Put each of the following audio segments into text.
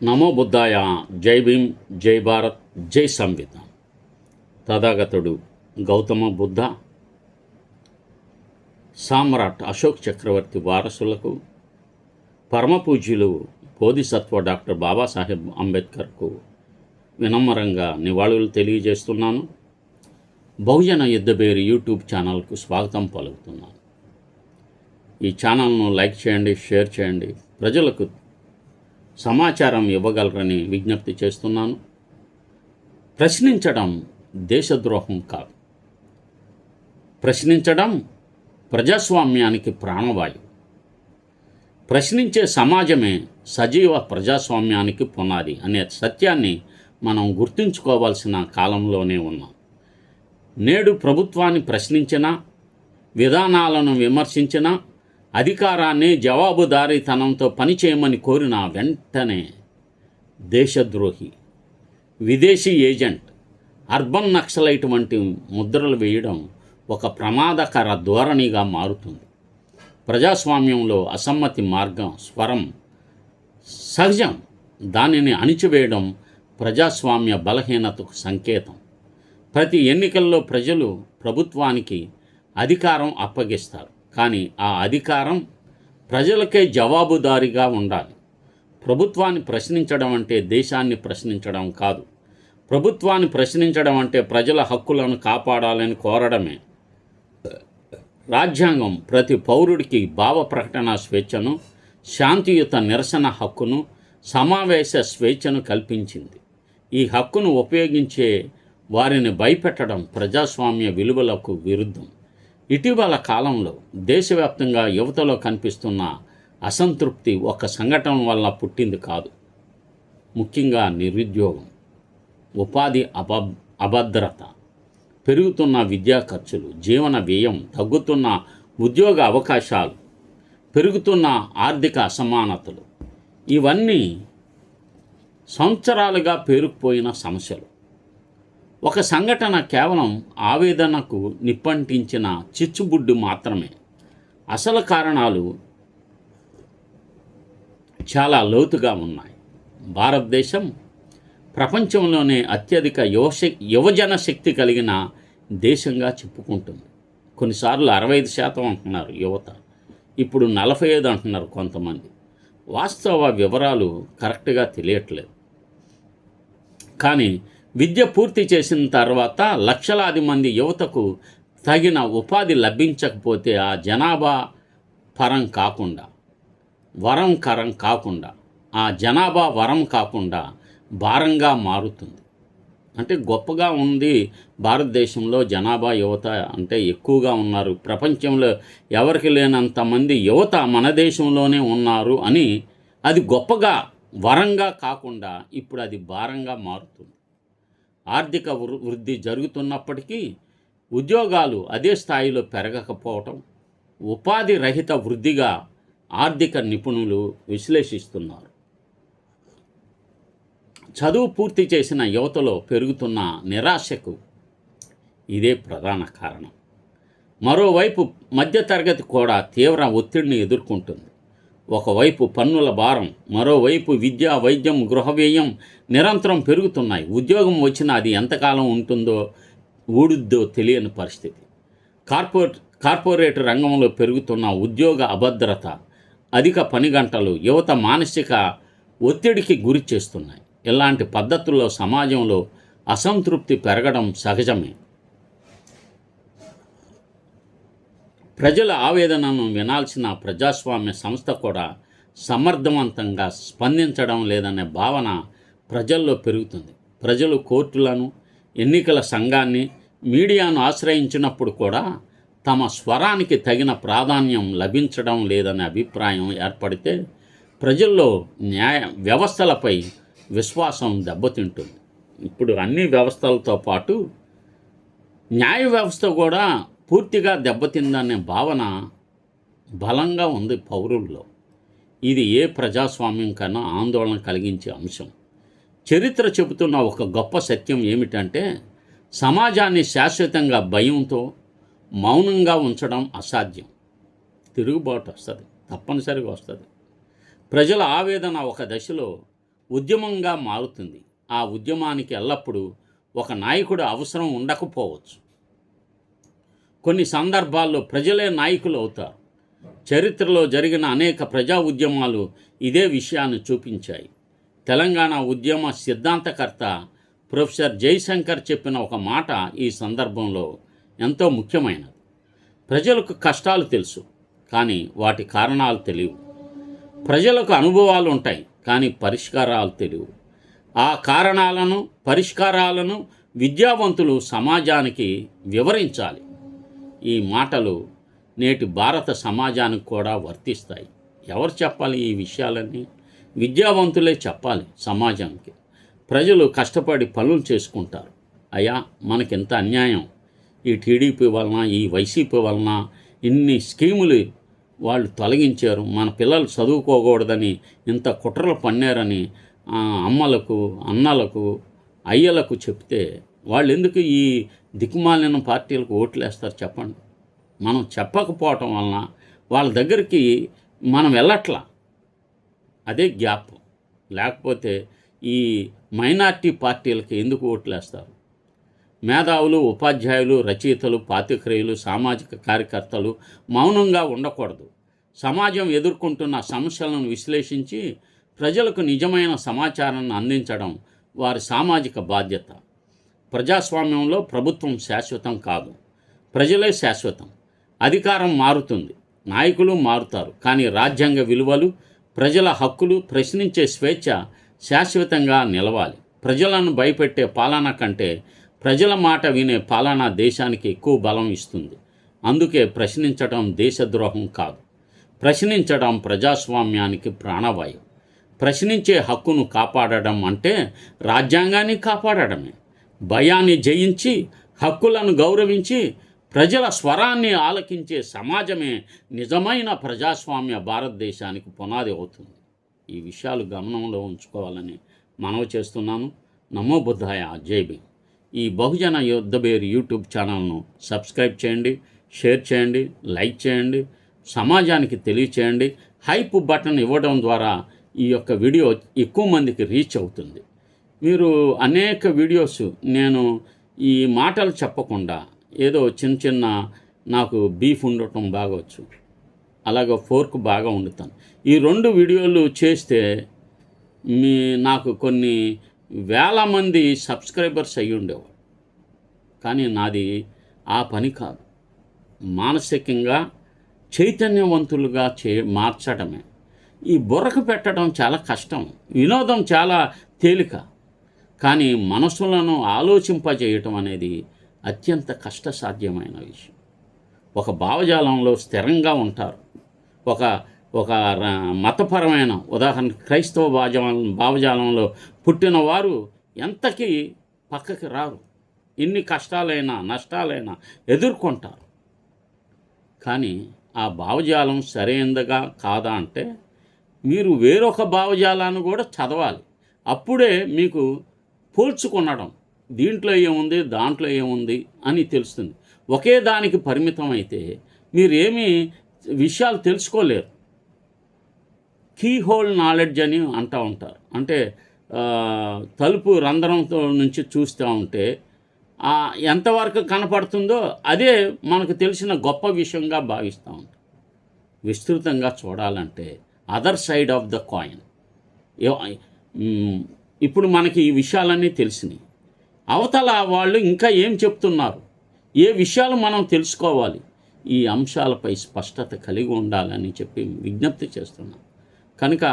నమో బుద్ధాయ. జై భీమ్, జై భారత్, జై సంవిధాన్. తథాగతుడు గౌతమ బుద్ధ, సామ్రాట్ అశోక్ చక్రవర్తి వారసులకు, పరమపూజ్యులు బోధిసత్వ డాక్టర్ బాబాసాహెబ్ అంబేద్కర్కు వినమ్రంగా నివాళులు తెలియజేస్తున్నాను. బహుజన యుద్ధబేరి యూట్యూబ్ ఛానల్కు స్వాగతం పలుకుతున్నాను. ఈ ఛానల్ను లైక్ చేయండి, షేర్ చేయండి, ప్రజలకు సమాచారం ఇవ్వగలరని విజ్ఞప్తి చేస్తున్నాను. ప్రశ్నించడం దేశద్రోహం కాదు. ప్రశ్నించడం ప్రజాస్వామ్యానికి ప్రాణవాయువు. ప్రశ్నించే సమాజమే సజీవ ప్రజాస్వామ్యానికి పునాది అనే సత్యాన్ని మనం గుర్తుంచుకోవాల్సిన కాలంలోనే ఉన్నాం. నేడు ప్రభుత్వాన్ని ప్రశ్నించినా, విధానాలను విమర్శించినా, అధికారాన్ని జవాబుదారీతనంతో పనిచేయమని కోరిన వెంటనే దేశద్రోహి, విదేశీ ఏజెంట్, అర్బన్ నక్సలైట్ వంటి ముద్రలు వేయడం ఒక ప్రమాదకర ధోరణిగా మారుతుంది. ప్రజాస్వామ్యంలో అసమ్మతి మార్గం స్వరం సహజం. దానిని అణిచివేయడం ప్రజాస్వామ్య బలహీనతకు సంకేతం. ప్రతి ఎన్నికల్లో ప్రజలు ప్రభుత్వానికి అధికారం అప్పగిస్తారు, కానీ ఆ అధికారం ప్రజలకే జవాబుదారీగా ఉండాలి. ప్రభుత్వాన్ని ప్రశ్నించడం అంటే దేశాన్ని ప్రశ్నించడం కాదు. ప్రభుత్వాన్ని ప్రశ్నించడం అంటే ప్రజల హక్కులను కాపాడాలని కోరడమే. రాజ్యాంగం ప్రతి పౌరుడికి భావ ప్రకటన స్వేచ్ఛను, శాంతియుత నిరసన హక్కును, సమావేశ స్వేచ్ఛను కల్పించింది. ఈ హక్కును ఉపయోగించే వారిని భయపెట్టడం ప్రజాస్వామ్య విలువలకు విరుద్ధం. ఇటీవల కాలంలో దేశవ్యాప్తంగా యువతలో కనిపిస్తున్న అసంతృప్తి ఒక సంఘటన వల్ల పుట్టింది కాదు. ముఖ్యంగా నిరుద్యోగం, ఉపాధి అభద్రత, పెరుగుతున్న విద్యా ఖర్చులు, జీవన వ్యయం, తగ్గుతున్న ఉద్యోగ అవకాశాలు, పెరుగుతున్న ఆర్థిక అసమానతలు, ఇవన్నీ సంవత్సరాలుగా పేరుకుపోయిన సమస్యలు. ఒక సంఘటన కేవలం ఆవేదనకు నిప్పంటించిన చిచ్చుబుడ్డు మాత్రమే. అసలు కారణాలు చాలా లోతుగా ఉన్నాయి. భారతదేశం ప్రపంచంలోనే అత్యధిక యువజన శక్తి కలిగిన దేశంగా చెప్పుకుంటుంది. కొన్నిసార్లు 65% అంటున్నారు యువత, ఇప్పుడు 45 అంటున్నారు కొంతమంది. వాస్తవ వివరాలు కరెక్ట్గా తెలియట్లేదు. కానీ విద్య పూర్తి చేసిన తర్వాత లక్షలాది మంది యువతకు తగిన ఉపాధి లభించకపోతే ఆ జనాభా వరం కాకుండా భారంగా మారుతుంది. అంటే గొప్పగా ఉంది భారతదేశంలో జనాభా, యువత అంటే ఎక్కువగా ఉన్నారు, ప్రపంచంలో ఎవరికి లేనంతమంది యువత మన దేశంలోనే ఉన్నారు అని అది గొప్పగా వరంగా కాకుండా ఇప్పుడు అది భారంగా మారుతుంది. ఆర్థిక వృద్ధి జరుగుతున్నప్పటికీ ఉద్యోగాలు అదే స్థాయిలో పెరగకపోవటం ఉపాధి రహిత వృద్ధిగా ఆర్థిక నిపుణులు విశ్లేషిస్తున్నారు. చదువు పూర్తి చేసిన యువతలో పెరుగుతున్న నిరాశకు ఇదే ప్రధాన కారణం. మరోవైపు మధ్యతరగతి కూడా తీవ్ర ఒత్తిడిని ఎదుర్కొంటుంది. ఒకవైపు పన్నుల భారం, మరోవైపు విద్య, వైద్యం, గృహ వ్యయం నిరంతరం పెరుగుతున్నాయి. ఉద్యోగం వచ్చినా అది ఎంతకాలం ఊడుద్దో తెలియని పరిస్థితి. కార్పొరేట్ రంగంలో పెరుగుతున్న ఉద్యోగ అభద్రత, అధిక పని గంటలు యువత మానసిక ఒత్తిడికి గురి చేస్తున్నాయి. ఇలాంటి పద్ధతుల్లో సమాజంలో అసంతృప్తి పెరగడం సహజమే. ప్రజల ఆవేదనను వినాల్సిన ప్రజాస్వామ్య సంస్థ కూడా సమర్థవంతంగా స్పందించడం లేదనే భావన ప్రజల్లో పెరుగుతుంది. ప్రజలు కోర్టులను, ఎన్నికల సంఘాన్ని, మీడియాను ఆశ్రయించినప్పుడు కూడా తమ స్వరానికి తగిన ప్రాధాన్యం లభించడం లేదనే అభిప్రాయం ఏర్పడితే ప్రజల్లో న్యాయ వ్యవస్థలపై విశ్వాసం దెబ్బతింటుంది. ఇప్పుడు అన్ని వ్యవస్థలతో పాటు న్యాయ వ్యవస్థ కూడా పూర్తిగా దెబ్బతిందనే భావన బలంగా ఉంది పౌరుల్లో. ఇది ఏ ప్రజాస్వామ్యం కన్నా ఆందోళన కలిగించే అంశం. చరిత్ర చెబుతున్న ఒక గొప్ప సత్యం ఏమిటంటే సమాజాన్ని శాశ్వతంగా భయంతో, మౌనంగా ఉంచడం అసాధ్యం. తిరుగుబాటు వస్తుంది, తప్పనిసరిగా వస్తుంది. ప్రజల ఆవేదన ఒక దశలో ఉద్యమంగా మారుతుంది. ఆ ఉద్యమానికి ఎల్లప్పుడూ ఒక నాయకుడు అవసరం ఉండకపోవచ్చు. కొన్ని సందర్భాల్లో ప్రజలే నాయకులు అవుతారు. చరిత్రలో జరిగిన అనేక ప్రజా ఉద్యమాలు ఇదే విషయాన్ని చూపించాయి. తెలంగాణ ఉద్యమ సిద్ధాంతకర్త ప్రొఫెసర్ జయశంకర్ చెప్పిన ఒక మాట ఈ సందర్భంలో ఎంతో ముఖ్యమైనది. ప్రజలకు కష్టాలు తెలుసు, కానీ వాటి కారణాలు తెలియవు. ప్రజలకు అనుభవాలు ఉంటాయి, కానీ పరిష్కారాలు తెలియవు. ఆ కారణాలను, పరిష్కారాలను విద్యావంతులు సమాజానికి వివరించాలి. ఈ మాటలు నేటి భారత సమాజానికి కూడా వర్తిస్తాయి. ఎవరు చెప్పాలి ఈ విషయాలన్నీ? విద్యావంతులే చెప్పాలి సమాజానికి. ప్రజలు కష్టపడి పనులు చేసుకుంటారు. అయ్యా, మనకింత అన్యాయం, ఈ టీడీపీ వలన, ఈ వైసీపీ వలన ఇన్ని స్కీములు వాళ్ళు తొలగించారు, మన పిల్లలు చదువుకోకూడదని ఇంత కుట్రలు పన్నారని అమ్మలకు, అన్నలకు, అయ్యలకు చెప్తే వాళ్ళు ఎందుకు ఈ దిక్కుమాలిన పార్టీలకు ఓట్లేస్తారు చెప్పండి? మనం చెప్పకపోవటం వలన వాళ్ళ దగ్గరికి మనం వెళ్ళట్లా. అదే గ్యాప్. లేకపోతే ఈ మైనార్టీ పార్టీలకి ఎందుకు ఓట్లేస్తారు? మేధావులు, ఉపాధ్యాయులు, రచయితలు, పాత్రికేయులు, సామాజిక కార్యకర్తలు మౌనంగా ఉండకూడదు. సమాజం ఎదుర్కొంటున్న సమస్యలను విశ్లేషించి ప్రజలకు నిజమైన సమాచారాన్ని అందించడం వారి సామాజిక బాధ్యత. ప్రజాస్వామ్యంలో ప్రభుత్వం శాశ్వతం కాదు, ప్రజలే శాశ్వతం. అధికారం మారుతుంది, నాయకులు మారుతారు, కానీ రాజ్యాంగ విలువలు, ప్రజల హక్కులు, ప్రశ్నించే స్వేచ్ఛ శాశ్వతంగా నిలవాలి. ప్రజలను భయపెట్టే పాలన కంటే ప్రజల మాట వినే పాలన దేశానికి ఎక్కువ బలం ఇస్తుంది. అందుకే ప్రశ్నించడం దేశద్రోహం కాదు, ప్రశ్నించడం ప్రజాస్వామ్యానికి ప్రాణవాయువు. ప్రశ్నించే హక్కును కాపాడడం అంటే రాజ్యాంగాన్ని కాపాడడమే. భయాన్ని జయించి, హక్కులను గౌరవించి, ప్రజల స్వరాన్ని ఆలకించే సమాజమే నిజమైన ప్రజాస్వామ్య భారతదేశానికి పునాది అవుతుంది. ఈ విషయాలు గమనంలో ఉంచుకోవాలని మనవి చేస్తున్నాను. నమో బుద్ధాయ. జై భీమ్. ఈ బహుజన యుద్ధబేరి యూట్యూబ్ ఛానల్ను సబ్స్క్రైబ్ చేయండి, షేర్ చేయండి, లైక్ చేయండి, సమాజానికి తెలియచేయండి. హైప్ బటన్ ఇవ్వడం ద్వారా ఈ యొక్క వీడియో ఎక్కువ మందికి రీచ్ అవుతుంది. మీరు అనేక వీడియోస్ నేను ఈ మాటలు చెప్పకుండా ఏదో చిన్న చిన్న నాకు బీఫ్ ఉండటం బాగొచ్చు, అలాగే ఫోర్క్ బాగా వండుతాను. ఈ 2 వీడియోలు చేస్తే నాకు కొన్ని వేల మంది సబ్స్క్రైబర్స్ అయ్యి ఉండేవాడు. కానీ నాది ఆ పని కాదు. మానసికంగా చైతన్యవంతులుగా మార్చడమే. ఈ బుర్రకు పెట్టడం చాలా కష్టం, వినోదం చాలా తేలిక. కానీ మనసులను ఆలోచింపజేయటం అనేది అత్యంత కష్టసాధ్యమైన విషయం. ఒక భావజాలంలో స్థిరంగా ఉంటారు. ఒక మతపరమైన ఉదాహరణ క్రైస్తవ భావజాలంలో పుట్టిన వారు ఎంతకీ పక్కకి రారు. ఎన్ని కష్టాలైనా నష్టాలైనా ఎదుర్కొంటారు. కానీ ఆ భావజాలం సరైనదిగా కాదా అంటే మీరు వేరొక భావజాలాన్ని కూడా చదవాలి. అప్పుడే మీకు పోల్చుకొనడం, దీంట్లో ఏముంది, దాంట్లో ఏముంది అని తెలుస్తుంది. ఒకే దానికి పరిమితం అయితే మీరేమీ విషయాలు తెలుసుకోలేరు. కీ హోల్ నాలెడ్జ్ అని అంటూ ఉంటారు. అంటే తలుపు రంధ్రంతో నుంచి చూస్తూ ఉంటే ఎంతవరకు కనపడుతుందో అదే మనకు తెలిసిన గొప్ప విషయంగా భావిస్తూ ఉంటాం. విస్తృతంగా చూడాలంటే other side of the coin. ఇప్పుడు మనకి ఈ విషయాలన్నీ తెలిసినాయి. అవతల వాళ్ళు ఇంకా ఏం చెప్తున్నారు, ఏ విషయాలు మనం తెలుసుకోవాలి, ఈ అంశాలపై స్పష్టత కలిగి ఉండాలని చెప్పి విజ్ఞప్తి చేస్తున్నాం. కనుక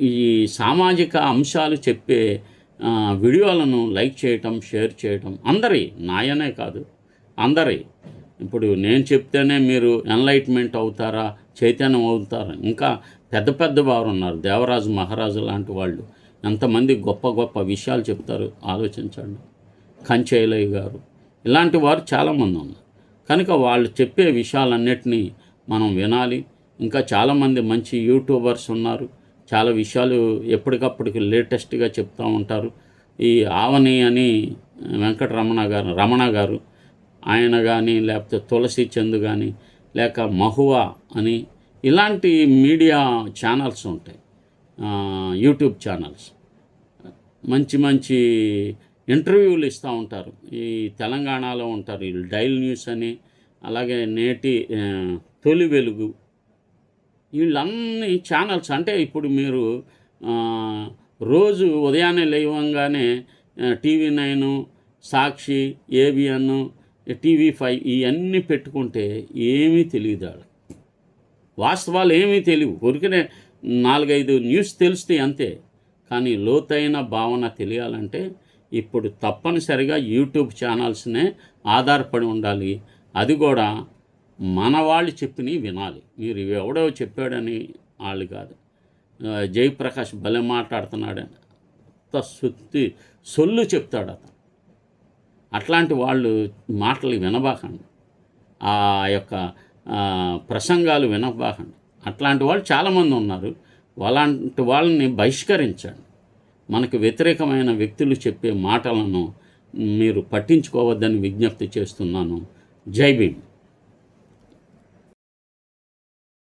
ఈ సామాజిక అంశాలు చెప్పే వీడియోలను లైక్ చేయటం, షేర్ చేయటం అందరి, నాయనే కాదు అందరి. ఇప్పుడు నేను చెప్తేనే మీరు ఎన్లైట్మెంట్ అవుతారా, చైతన్యం అవుతారా? ఇంకా పెద్ద పెద్ద వారు ఉన్నారు, దేవరాజు మహారాజు లాంటి వాళ్ళు ఎంతమంది గొప్ప గొప్ప విషయాలు చెప్తారు ఆలోచించండి. కంచేలయ్య గారు ఇలాంటి వారు చాలామంది ఉన్నారు. కనుక వాళ్ళు చెప్పే విషయాలన్నిటినీ మనం వినాలి. ఇంకా చాలామంది మంచి యూట్యూబర్స్ ఉన్నారు, చాలా విషయాలు ఎప్పటికప్పటికి లేటెస్ట్గా చెప్తూ ఉంటారు. ఈ ఆవని అని రమణ గారు ఆయన కానీ, లేకపోతే తులసి చంద్ కానీ, లేక మహువా అని ఇలాంటి మీడియా ఛానల్స్ ఉంటాయి. యూట్యూబ్ ఛానల్స్ మంచి మంచి ఇంటర్వ్యూలు ఇస్తూ ఉంటారు. ఈ తెలంగాణలో ఉంటారు వీళ్ళు, డైల్ న్యూస్ అని, అలాగే నేటి తొలి వెలుగు, వీళ్ళన్ని ఛానల్స్. అంటే ఇప్పుడు మీరు రోజు ఉదయాన్నే లేవంగానే TV9, సాక్షి, ABN, TV5 ఇవన్నీ పెట్టుకుంటే ఏమీ తెలియదు వాళ్ళకి, వాస్తవాలు ఏమీ తెలియవు. ఊరికనే 4-5 న్యూస్ తెలుస్తాయి అంతే. కానీ లోతైన భావన తెలియాలంటే ఇప్పుడు తప్పనిసరిగా యూట్యూబ్ ఛానల్స్నే ఆధారపడి ఉండాలి. అది కూడా మన వాళ్ళు చెప్పినవి వినాలి. మీరు ఎవడో చెప్పాడని వాళ్ళు కాదు. జయప్రకాష్ భలే మాట్లాడుతున్నాడని సొల్లు చెప్తాడు అతను. అట్లాంటి వాళ్ళు మాటలు వినబాకండి, ఆ యొక్క ప్రసంగాలు వినబాకండి. అట్లాంటి వాళ్ళు చాలామంది ఉన్నారు. అలాంటి వాళ్ళని బహిష్కరించండి. మనకు వ్యతిరేకమైన వ్యక్తులు చెప్పే మాటలను మీరు పట్టించుకోవద్దని విజ్ఞప్తి చేస్తున్నాను. జై భీమ్.